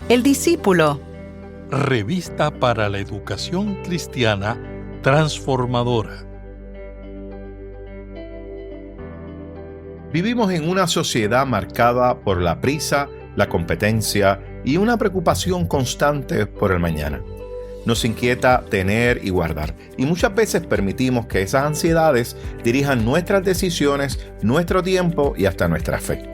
El discípulo. Revista para la educación cristiana transformadora. Vivimos en una sociedad marcada por la prisa, la competencia y una preocupación constante por el mañana. Nos inquieta tener y guardar, y muchas veces permitimos que esas ansiedades dirijan nuestras decisiones, nuestro tiempo y hasta nuestra fe.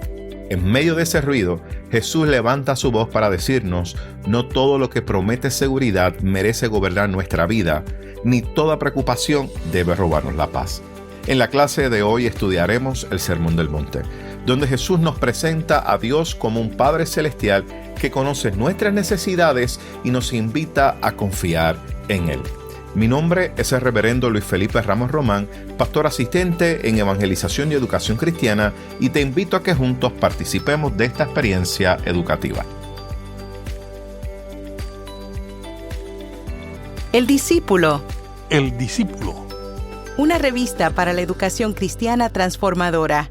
En medio de ese ruido, Jesús levanta su voz para decirnos: no todo lo que promete seguridad merece gobernar nuestra vida, ni toda preocupación debe robarnos la paz. En la clase de hoy estudiaremos el Sermón del Monte, donde Jesús nos presenta a Dios como un Padre Celestial que conoce nuestras necesidades y nos invita a confiar en Él. Mi nombre es el reverendo Luis Felipe Ramos Román, pastor asistente en Evangelización y Educación Cristiana, y te invito a que juntos participemos de esta experiencia educativa. El discípulo. El discípulo. Una revista para la educación cristiana transformadora.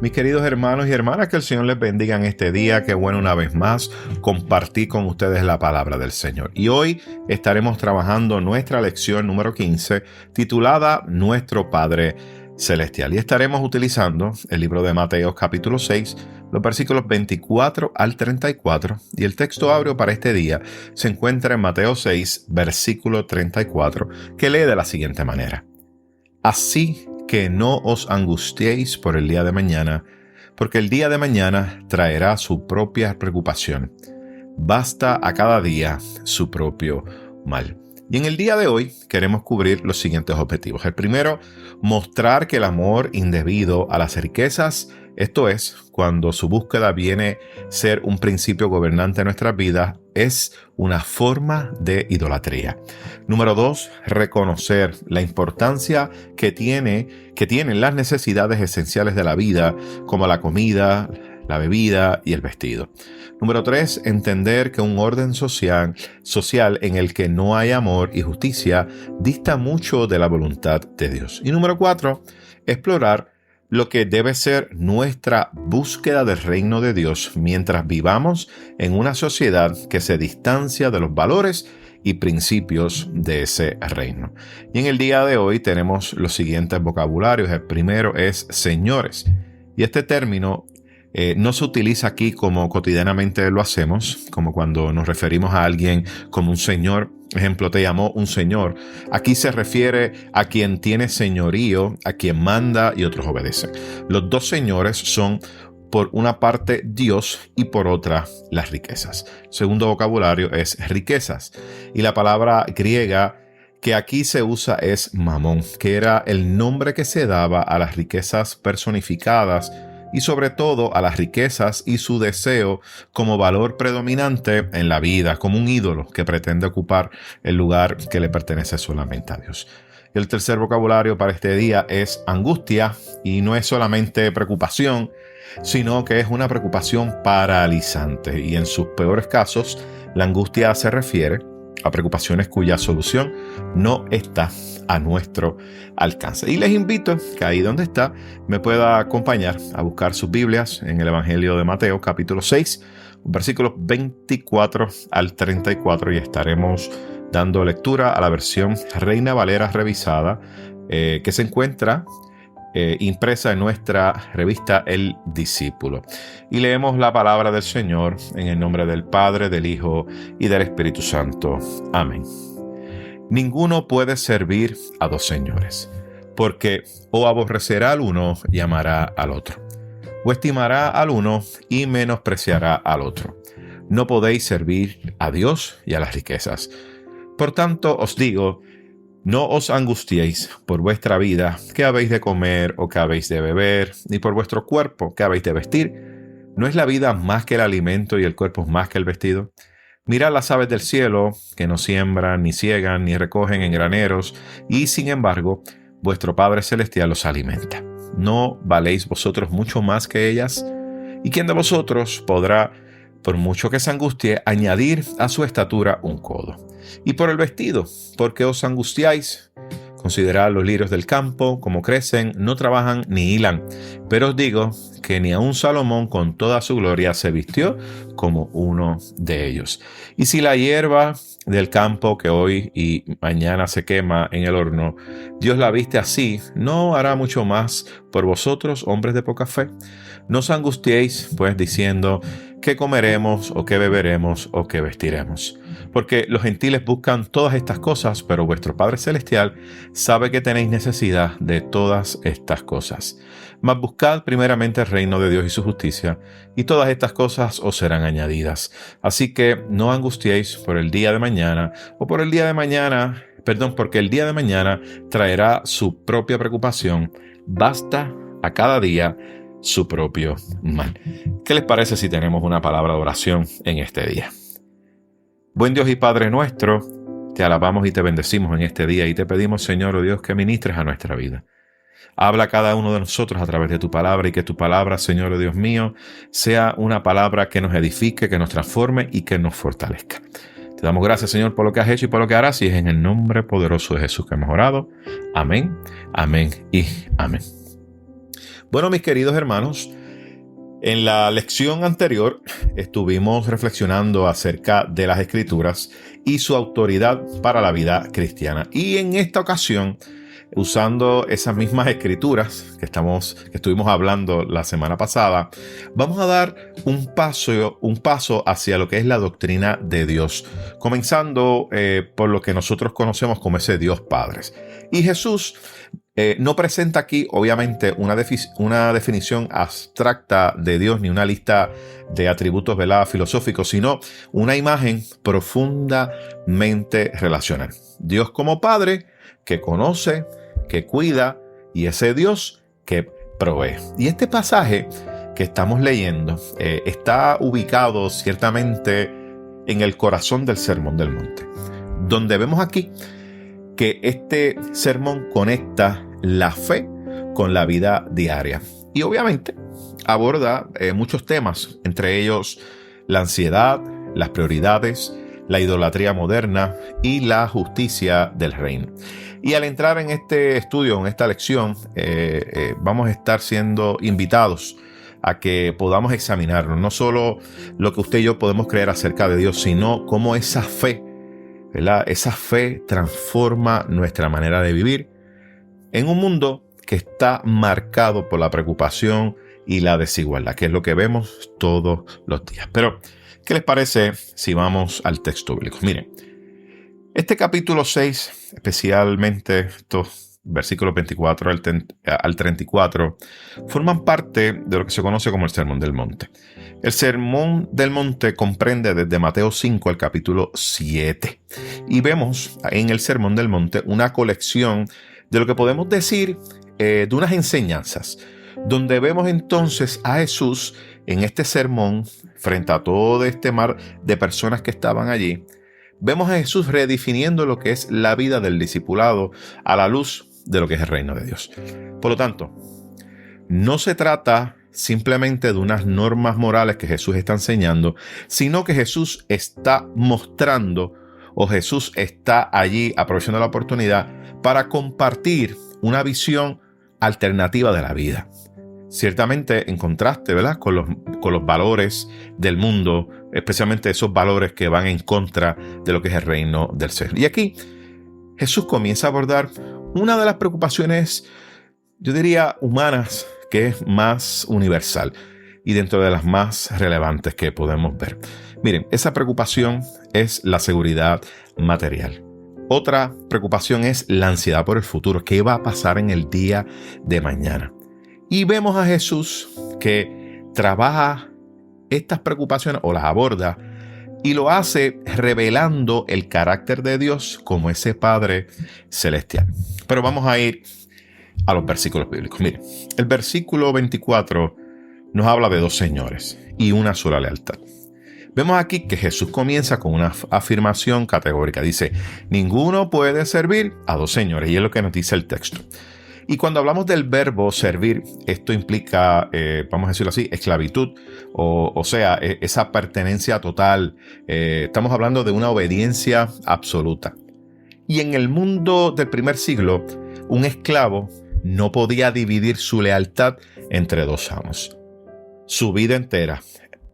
Mis queridos hermanos y hermanas, que el Señor les bendiga en este día. Qué bueno una vez más compartir con ustedes la palabra del Señor. Y hoy estaremos trabajando nuestra lección número 15, titulada Nuestro Padre Celestial. Y estaremos utilizando el libro de Mateo capítulo 6, los versículos 24 al 34. Y el texto áureo para este día se encuentra en Mateo 6, versículo 34, que lee de la siguiente manera: Así que no os angustiéis por el día de mañana, porque el día de mañana traerá su propia preocupación. Basta a cada día su propio mal. Y en el día de hoy queremos cubrir los siguientes objetivos. El primero, mostrar que el amor indebido a las riquezas, esto es, cuando su búsqueda viene a ser un principio gobernante de nuestras vidas, es una forma de idolatría. Número 2, reconocer la importancia que tienen las necesidades esenciales de la vida, como la comida, la bebida y el vestido. Número 3, entender que un orden social en el que no hay amor y justicia dista mucho de la voluntad de Dios. Y número 4, explorar lo que debe ser nuestra búsqueda del reino de Dios mientras vivamos en una sociedad que se distancia de los valores y principios de ese reino. Y en el día de hoy tenemos los siguientes vocabularios. El primero es señores. Y este término no se utiliza aquí como cotidianamente lo hacemos, como cuando nos referimos a alguien como un señor. Ejemplo, te llamó un señor. Aquí se refiere a quien tiene señorío, a quien manda y otros obedecen. Los dos señores son, por una parte, Dios y por otra, las riquezas. Segundo vocabulario es riquezas. Y la palabra griega que aquí se usa es mamón, que era el nombre que se daba a las riquezas personificadas y sobre todo a las riquezas y su deseo como valor predominante en la vida, como un ídolo que pretende ocupar el lugar que le pertenece solamente a Dios. El tercer vocabulario para este día es angustia, y no es solamente preocupación, sino que es una preocupación paralizante, y en sus peores casos, la angustia se refiere a preocupaciones cuya solución no está a nuestro alcance. Y les invito que ahí donde está me pueda acompañar a buscar sus Biblias en el Evangelio de Mateo capítulo 6, versículos 24 al 34, y estaremos dando lectura a la versión Reina Valera revisada que se encuentra impresa en nuestra revista El Discípulo. Y leemos la palabra del Señor en el nombre del Padre, del Hijo y del Espíritu Santo. Amén. Ninguno puede servir a dos señores, porque o aborrecerá al uno y amará al otro, o estimará al uno y menospreciará al otro. No podéis servir a Dios y a las riquezas. Por tanto os digo, no os angustiéis por vuestra vida, qué habéis de comer o qué habéis de beber, ni por vuestro cuerpo, qué habéis de vestir. ¿No es la vida más que el alimento y el cuerpo más que el vestido? Mirad las aves del cielo, que no siembran, ni ciegan, ni recogen en graneros, y sin embargo, vuestro Padre Celestial los alimenta. ¿No valéis vosotros mucho más que ellas? ¿Y quién de vosotros podrá, por mucho que se angustie, añadir a su estatura un codo? Y por el vestido, ¿por qué os angustiáis? Considerad los lirios del campo, como crecen, no trabajan ni hilan. Pero os digo que ni aun Salomón con toda su gloria se vistió como uno de ellos. Y si la hierba del campo que hoy y mañana se quema en el horno, Dios la viste así, ¿no hará mucho más por vosotros, hombres de poca fe? No os angustiéis, pues, diciendo, ¿qué comeremos, o qué beberemos, o qué vestiremos? Porque los gentiles buscan todas estas cosas, pero vuestro Padre Celestial sabe que tenéis necesidad de todas estas cosas. Mas buscad primeramente el reino de Dios y su justicia, y todas estas cosas os serán añadidas. Así que no angustiéis por el día de mañana, porque el día de mañana traerá su propia preocupación. Basta a cada día su propio mal. ¿Qué les parece si tenemos una palabra de oración en este día? Buen Dios y Padre nuestro, te alabamos y te bendecimos en este día y te pedimos, Señor, oh Dios, que ministres a nuestra vida. Habla a cada uno de nosotros a través de tu palabra y que tu palabra, Señor, oh Dios mío, sea una palabra que nos edifique, que nos transforme y que nos fortalezca. Te damos gracias, Señor, por lo que has hecho y por lo que harás, y es en el nombre poderoso de Jesús que hemos orado. Amén, amén y amén. Bueno, mis queridos hermanos, en la lección anterior estuvimos reflexionando acerca de las Escrituras y su autoridad para la vida cristiana. Y en esta ocasión, usando esas mismas Escrituras que estuvimos hablando la semana pasada, vamos a dar un paso hacia lo que es la doctrina de Dios, comenzando por lo que nosotros conocemos como ese Dios Padre. Y Jesús no presenta aquí, obviamente, una definición abstracta de Dios ni una lista de atributos filosóficos, sino una imagen profundamente relacional. Dios como Padre que conoce, que cuida, y ese Dios que provee. Y este pasaje que estamos leyendo está ubicado ciertamente en el corazón del Sermón del Monte, donde vemos aquí que este sermón conecta la fe con la vida diaria. Y obviamente aborda muchos temas, entre ellos la ansiedad, las prioridades, la idolatría moderna y la justicia del reino. Y al entrar en este estudio, en esta lección, vamos a estar siendo invitados a que podamos examinarnos, no solo lo que usted y yo podemos creer acerca de Dios, sino cómo esa fe, ¿verdad? Esa fe transforma nuestra manera de vivir en un mundo que está marcado por la preocupación y la desigualdad, que es lo que vemos todos los días. Pero, ¿qué les parece si vamos al texto bíblico? Miren, este capítulo 6, especialmente estos versículos 24 al 34, forman parte de lo que se conoce como el Sermón del Monte. El Sermón del Monte comprende desde Mateo 5 al capítulo 7. Y vemos en el Sermón del Monte una colección de lo que podemos decir de unas enseñanzas, donde vemos entonces a Jesús en este sermón, frente a todo este mar de personas que estaban allí. Vemos a Jesús redefiniendo lo que es la vida del discipulado a la luz de lo que es el reino de Dios. Por lo tanto, no se trata simplemente de unas normas morales que Jesús está enseñando, sino que Jesús está mostrando, o Jesús está allí aprovechando la oportunidad para compartir una visión alternativa de la vida. Ciertamente en contraste, ¿verdad?, con los valores del mundo, especialmente esos valores que van en contra de lo que es el reino del Señor. Y aquí Jesús comienza a abordar una de las preocupaciones, yo diría, humanas, que es más universal y dentro de las más relevantes que podemos ver. Miren, esa preocupación es la seguridad material. Otra preocupación es la ansiedad por el futuro. ¿Qué va a pasar en el día de mañana? Y vemos a Jesús que trabaja estas preocupaciones o las aborda y lo hace revelando el carácter de Dios como ese Padre celestial. Pero vamos a ir a los versículos bíblicos. Miren, el versículo 24 nos habla de dos señores y una sola lealtad. Vemos aquí que Jesús comienza con una afirmación categórica. Dice, ninguno puede servir a dos señores, y es lo que nos dice el texto. Y cuando hablamos del verbo servir, esto implica, vamos a decirlo así, esclavitud, o sea, esa pertenencia total. Estamos hablando de una obediencia absoluta. Y en el mundo del primer siglo, un esclavo no podía dividir su lealtad entre dos amos. Su vida entera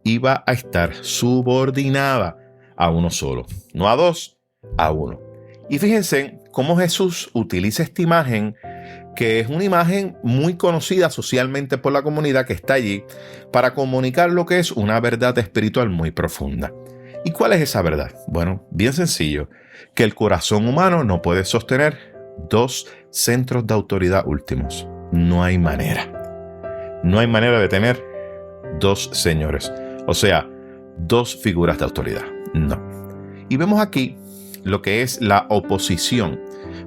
iba a estar subordinada a uno solo, no a dos, a uno. Y fíjense cómo Jesús utiliza esta imagen, que es una imagen muy conocida socialmente por la comunidad que está allí, para comunicar lo que es una verdad espiritual muy profunda. ¿Y cuál es esa verdad? Bueno, bien sencillo, que el corazón humano no puede sostener dos centros de autoridad últimos. No hay manera. No hay manera de tener dos señores, o sea, dos figuras de autoridad. No. Y vemos aquí lo que es la oposición,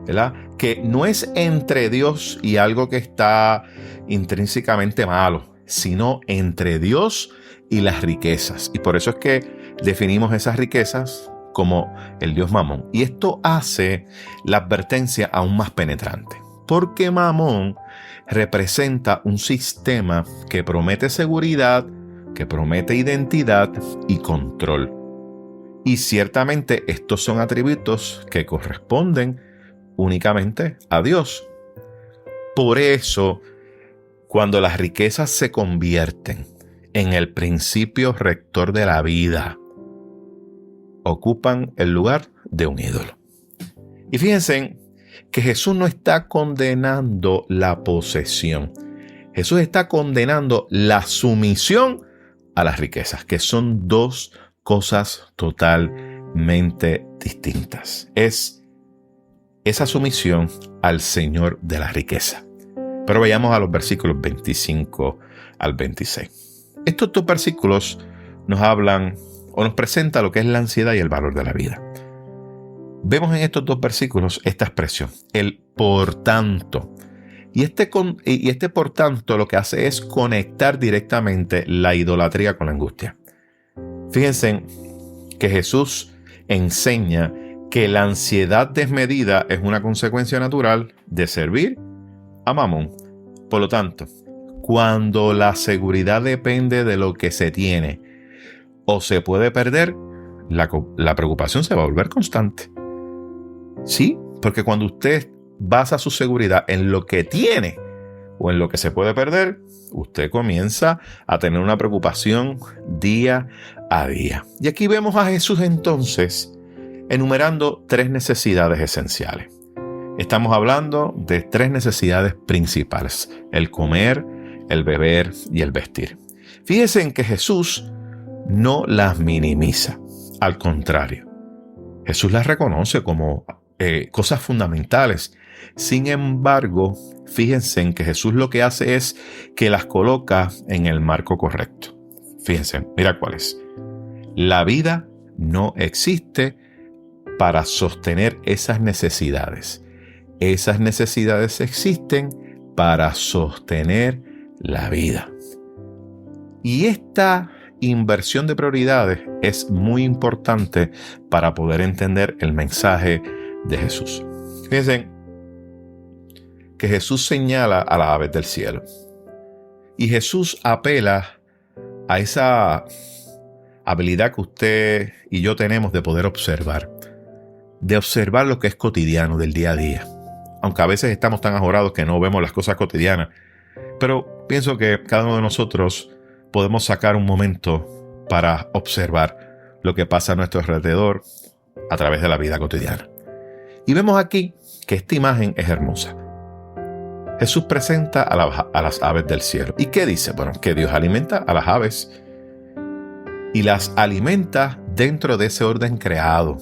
¿verdad? Que no es entre Dios y algo que está intrínsecamente malo, sino entre Dios y las riquezas. Y por eso es que definimos esas riquezas como el dios Mamón. Y esto hace la advertencia aún más penetrante, porque Mamón representa un sistema que promete seguridad, que promete identidad y control. Y ciertamente estos son atributos que corresponden únicamente a Dios. Por eso, cuando las riquezas se convierten en el principio rector de la vida, ocupan el lugar de un ídolo. Y fíjense que Jesús no está condenando la posesión. Jesús está condenando la sumisión a las riquezas, que son dos cosas totalmente distintas. Es esa sumisión al Señor de la riqueza. Pero vayamos a los versículos 25 al 26. Estos dos versículos nos hablan o nos presentan lo que es la ansiedad y el valor de la vida. Vemos en estos dos versículos esta expresión, el por tanto. Y este por tanto lo que hace es conectar directamente la idolatría con la angustia. Fíjense que Jesús enseña que la ansiedad desmedida es una consecuencia natural de servir a Mamón. Por lo tanto, cuando la seguridad depende de lo que se tiene o se puede perder, la preocupación se va a volver constante. Sí, porque cuando usted basa su seguridad en lo que tiene o en lo que se puede perder, usted comienza a tener una preocupación día a día. Y aquí vemos a Jesús entonces enumerando tres necesidades esenciales. Estamos hablando de tres necesidades principales: el comer, el beber y el vestir. Fíjense en que Jesús no las minimiza. Al contrario, Jesús las reconoce como cosas fundamentales. Sin embargo, fíjense en que Jesús lo que hace es que las coloca en el marco correcto. Fíjense, mira cuál es. La vida no existe para sostener esas necesidades. Esas necesidades existen para sostener la vida. Y esta inversión de prioridades es muy importante para poder entender el mensaje de Jesús. Fíjense que Jesús señala a las aves del cielo. Y Jesús apela a esa habilidad que usted y yo tenemos de poder observar. De observar lo que es cotidiano del día a día. Aunque a veces estamos tan ajorados que no vemos las cosas cotidianas. Pero pienso que cada uno de nosotros podemos sacar un momento para observar lo que pasa a nuestro alrededor a través de la vida cotidiana. Y vemos aquí que esta imagen es hermosa. Jesús presenta a las aves del cielo. ¿Y qué dice? Bueno, que Dios alimenta a las aves y las alimenta dentro de ese orden creado.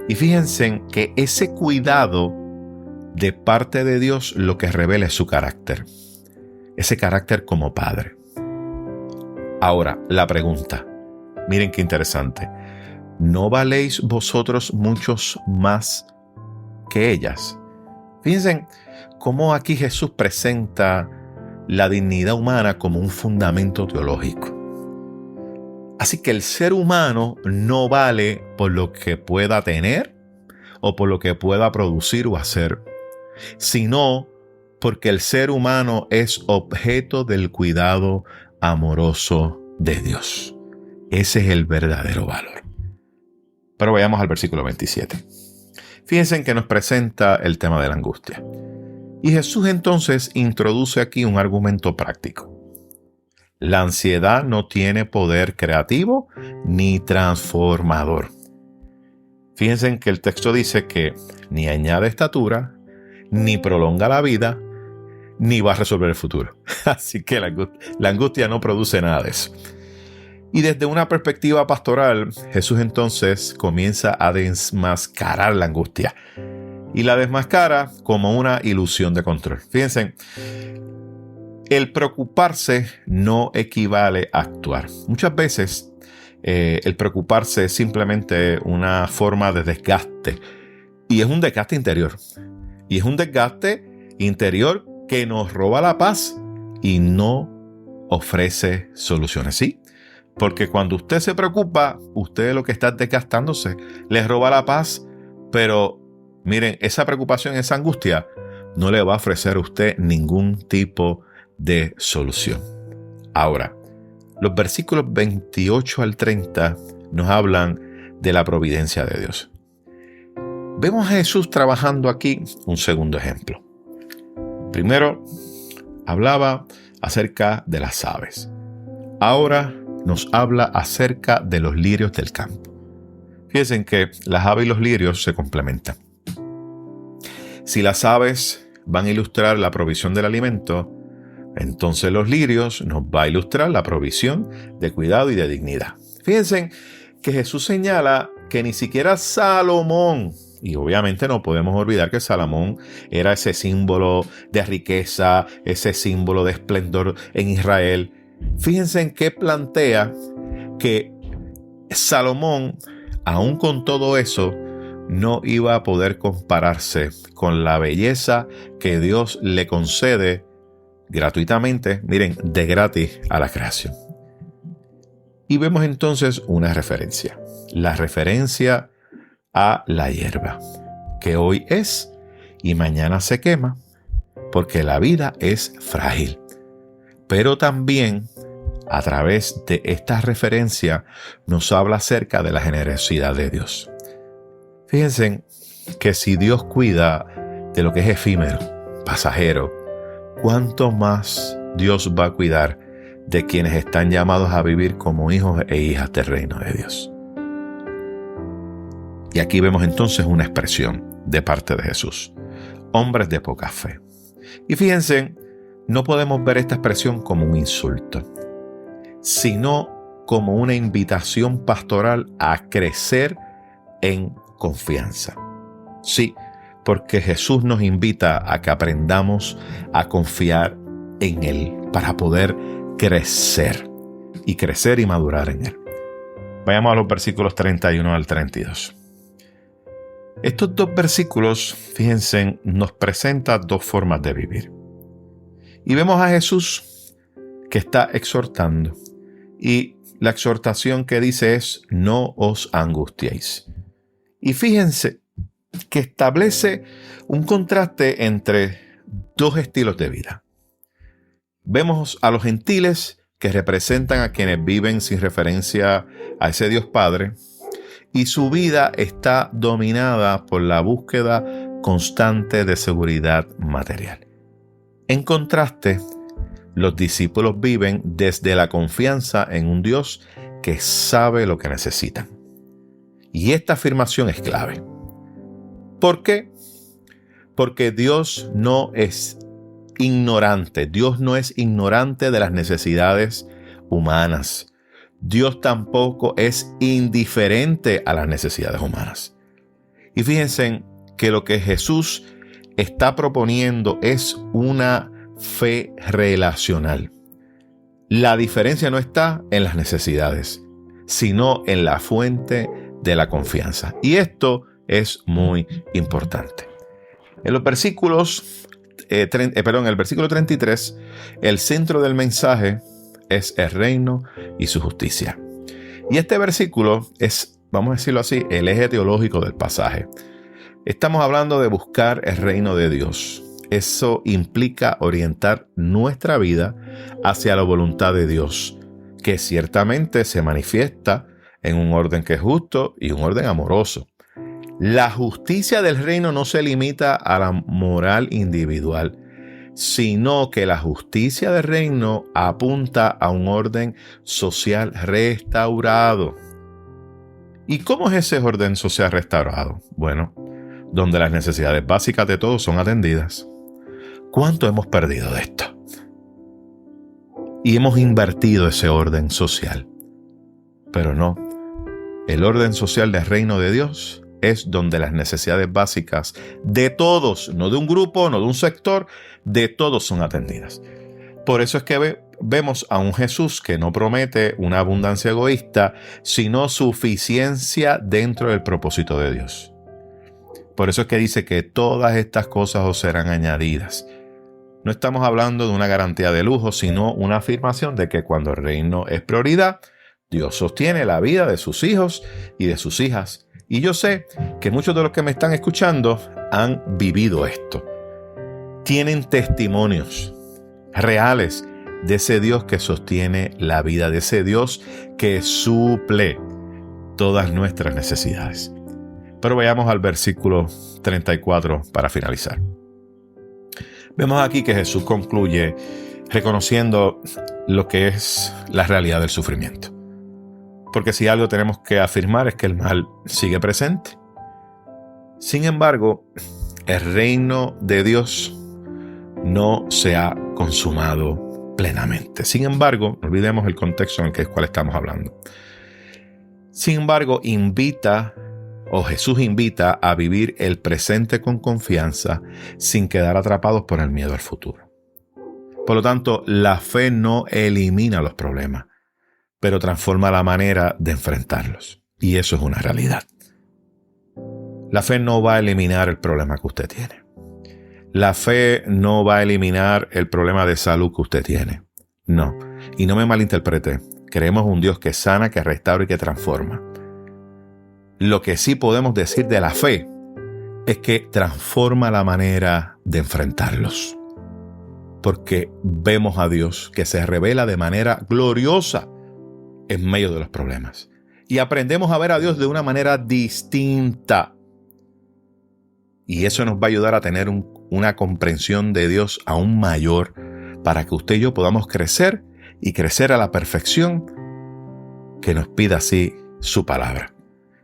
Y fíjense que ese cuidado de parte de Dios lo que revela es su carácter. Ese carácter como padre. Ahora, la pregunta. Miren qué interesante. ¿No valéis vosotros muchos más que ellas? Fíjense cómo aquí Jesús presenta la dignidad humana como un fundamento teológico. Así que el ser humano no vale por lo que pueda tener o por lo que pueda producir o hacer, sino porque el ser humano es objeto del cuidado amoroso de Dios. Ese es el verdadero valor. Pero vayamos al versículo 27. Fíjense que nos presenta el tema de la angustia. Y Jesús entonces introduce aquí un argumento práctico. La ansiedad no tiene poder creativo ni transformador. Fíjense que el texto dice que ni añade estatura, ni prolonga la vida, ni va a resolver el futuro. Así que la angustia no produce nada de eso. Y desde una perspectiva pastoral, Jesús entonces comienza a desmascarar la angustia. Y la desmascara como una ilusión de control. Fíjense, el preocuparse no equivale a actuar. Muchas veces el preocuparse es simplemente una forma de desgaste. Y es un desgaste interior. Y es un desgaste interior que nos roba la paz y no ofrece soluciones. ¿Sí? Porque cuando usted se preocupa, usted lo que está desgastándose, le roba la paz, pero miren, esa preocupación, esa angustia, no le va a ofrecer a usted ningún tipo de solución. Ahora, los versículos 28 al 30 nos hablan de la providencia de Dios. Vemos a Jesús trabajando aquí un segundo ejemplo. Primero, hablaba acerca de las aves. Ahora nos habla acerca de los lirios del campo. Fíjense que las aves y los lirios se complementan. Si las aves van a ilustrar la provisión del alimento, entonces los lirios nos va a ilustrar la provisión de cuidado y de dignidad. Fíjense que Jesús señala que ni siquiera Salomón, y obviamente no podemos olvidar que Salomón era ese símbolo de riqueza, ese símbolo de esplendor en Israel. Fíjense en qué plantea que Salomón, aún con todo eso, no iba a poder compararse con la belleza que Dios le concede gratuitamente, miren, de gratis a la creación. Y vemos entonces una referencia, la referencia a la hierba, que hoy es y mañana se quema, porque la vida es frágil. Pero también, a través de esta referencia, nos habla acerca de la generosidad de Dios. Fíjense que si Dios cuida de lo que es efímero, pasajero, ¿cuánto más Dios va a cuidar de quienes están llamados a vivir como hijos e hijas del reino de Dios? Y aquí vemos entonces una expresión de parte de Jesús. Hombres de poca fe. Y fíjense, no podemos ver esta expresión como un insulto, sino como una invitación pastoral a crecer en confianza. Sí, porque Jesús nos invita a que aprendamos a confiar en Él para poder crecer y madurar en Él. Vayamos a los versículos 31 al 32. Estos dos versículos, fíjense, nos presentan dos formas de vivir. Y vemos a Jesús que está exhortando. Y la exhortación que dice es: no os angustiéis. Y fíjense que establece un contraste entre dos estilos de vida. Vemos a los gentiles, que representan a quienes viven sin referencia a ese Dios Padre, y su vida está dominada por la búsqueda constante de seguridad material. En contraste, los discípulos viven desde la confianza en un Dios que sabe lo que necesitan. Y esta afirmación es clave. ¿Por qué? Porque Dios no es ignorante. Dios no es ignorante de las necesidades humanas. Dios tampoco es indiferente a las necesidades humanas. Y fíjense que lo que Jesús está proponiendo es una fe relacional. La diferencia no está en las necesidades, sino en la fuente de la confianza. Y esto es muy importante. En los versículos, el versículo 33, el centro del mensaje es el reino y su justicia. Y este versículo es, vamos a decirlo así, el eje teológico del pasaje. Estamos hablando de buscar el reino de Dios. Eso implica orientar nuestra vida hacia la voluntad de Dios, que ciertamente se manifiesta en un orden que es justo y un orden amoroso. La justicia del reino no se limita a la moral individual, sino que la justicia del reino apunta a un orden social restaurado. ¿Y cómo es ese orden social restaurado? Bueno, donde las necesidades básicas de todos son atendidas. ¿Cuánto hemos perdido de esto? Y hemos invertido ese orden social. Pero no, el orden social del reino de Dios es donde las necesidades básicas de todos, no de un grupo, no de un sector, de todos son atendidas. Por eso es que vemos a un Jesús que no promete una abundancia egoísta, sino suficiencia dentro del propósito de Dios. Por eso es que dice que todas estas cosas os serán añadidas. No estamos hablando de una garantía de lujo, sino una afirmación de que cuando el reino es prioridad, Dios sostiene la vida de sus hijos y de sus hijas. Y yo sé que muchos de los que me están escuchando han vivido esto. Tienen testimonios reales de ese Dios que sostiene la vida, de ese Dios que suple todas nuestras necesidades. Pero vayamos al versículo 34 para finalizar. Vemos aquí que Jesús concluye reconociendo lo que es la realidad del sufrimiento. Porque si algo tenemos que afirmar es que el mal sigue presente. Sin embargo, el reino de Dios no se ha consumado plenamente. Sin embargo, no olvidemos el contexto en el cual estamos hablando. Sin embargo, Jesús invita a vivir el presente con confianza sin quedar atrapados por el miedo al futuro. Por lo tanto, la fe no elimina los problemas, pero transforma la manera de enfrentarlos. Y eso es una realidad. La fe no va a eliminar el problema que usted tiene. La fe no va a eliminar el problema de salud que usted tiene. No. Y no me malinterprete. Creemos un Dios que sana, que restaura y que transforma. Lo que sí podemos decir de la fe es que transforma la manera de enfrentarlos. Porque vemos a Dios que se revela de manera gloriosa en medio de los problemas. Y aprendemos a ver a Dios de una manera distinta. Y eso nos va a ayudar a tener una comprensión de Dios aún mayor para que usted y yo podamos crecer y crecer a la perfección que nos pida así su palabra.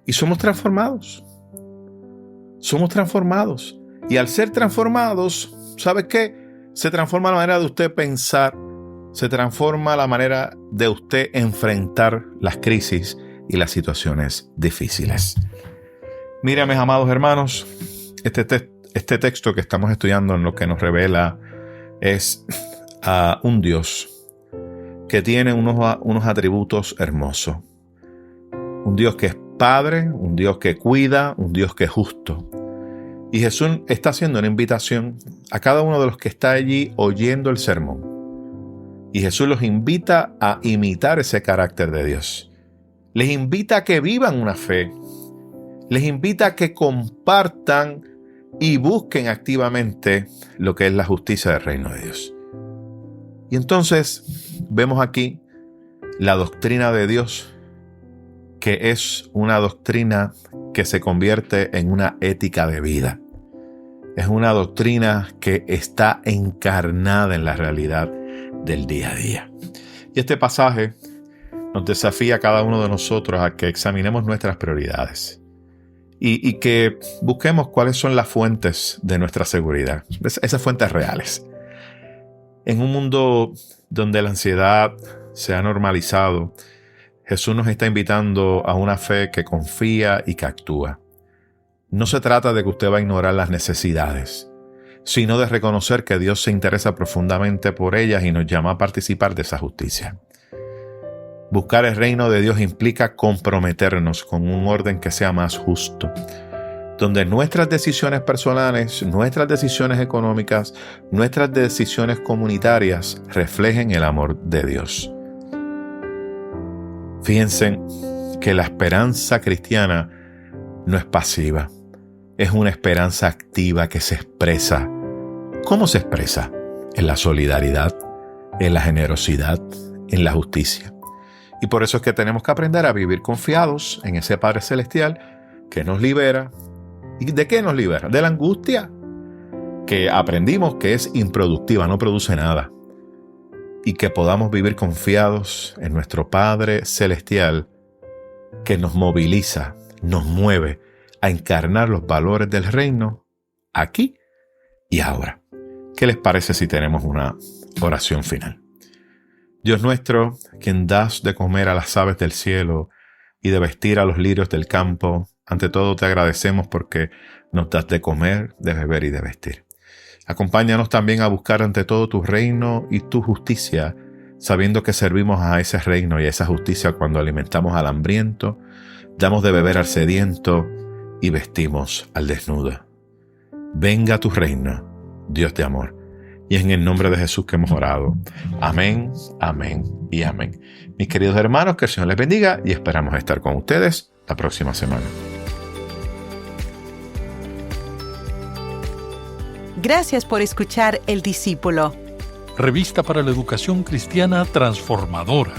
Y somos transformados. Somos transformados. Y al ser transformados, ¿sabes qué? Se transforma la manera de usted pensar. Se transforma la manera de usted enfrentar las crisis y las situaciones difíciles. Mira, mis amados hermanos, este texto que estamos estudiando en lo que nos revela es a un Dios que tiene unos atributos hermosos. Un Dios que es Padre, un Dios que cuida, un Dios que es justo. Y Jesús está haciendo una invitación a cada uno de los que está allí oyendo el sermón. Y Jesús los invita a imitar ese carácter de Dios. Les invita a que vivan una fe. Les invita a que compartan y busquen activamente lo que es la justicia del reino de Dios. Y entonces vemos aquí la doctrina de Dios, que es una doctrina que se convierte en una ética de vida. Es una doctrina que está encarnada en la realidad del día a día. Y este pasaje nos desafía a cada uno de nosotros a que examinemos nuestras prioridades y que busquemos cuáles son las fuentes de nuestra seguridad, esas fuentes reales. En un mundo donde la ansiedad se ha normalizado, Jesús nos está invitando a una fe que confía y que actúa. No se trata de que usted va a ignorar las necesidades, sino de reconocer que Dios se interesa profundamente por ellas y nos llama a participar de esa justicia. Buscar el reino de Dios implica comprometernos con un orden que sea más justo, donde nuestras decisiones personales, nuestras decisiones económicas, nuestras decisiones comunitarias reflejen el amor de Dios. Fíjense que la esperanza cristiana no es pasiva, es una esperanza activa que se expresa. ¿Cómo se expresa? En la solidaridad, en la generosidad, en la justicia. Y por eso es que tenemos que aprender a vivir confiados en ese Padre Celestial que nos libera, ¿Y de qué nos libera? De la angustia, que aprendimos que es improductiva, no produce nada. Y que podamos vivir confiados en nuestro Padre Celestial, que nos moviliza, nos mueve a encarnar los valores del reino aquí y ahora. ¿Qué les parece si tenemos una oración final? Dios nuestro, quien das de comer a las aves del cielo y de vestir a los lirios del campo, ante todo te agradecemos porque nos das de comer, de beber y de vestir. Acompáñanos también a buscar ante todo tu reino y tu justicia, sabiendo que servimos a ese reino y a esa justicia cuando alimentamos al hambriento, damos de beber al sediento y vestimos al desnudo. Venga tu reino, Dios de amor. Y es en el nombre de Jesús que hemos orado. Amén, amén y amén. Mis queridos hermanos, que el Señor les bendiga y esperamos estar con ustedes la próxima semana. Gracias por escuchar El Discípulo. Revista para la educación cristiana transformadora.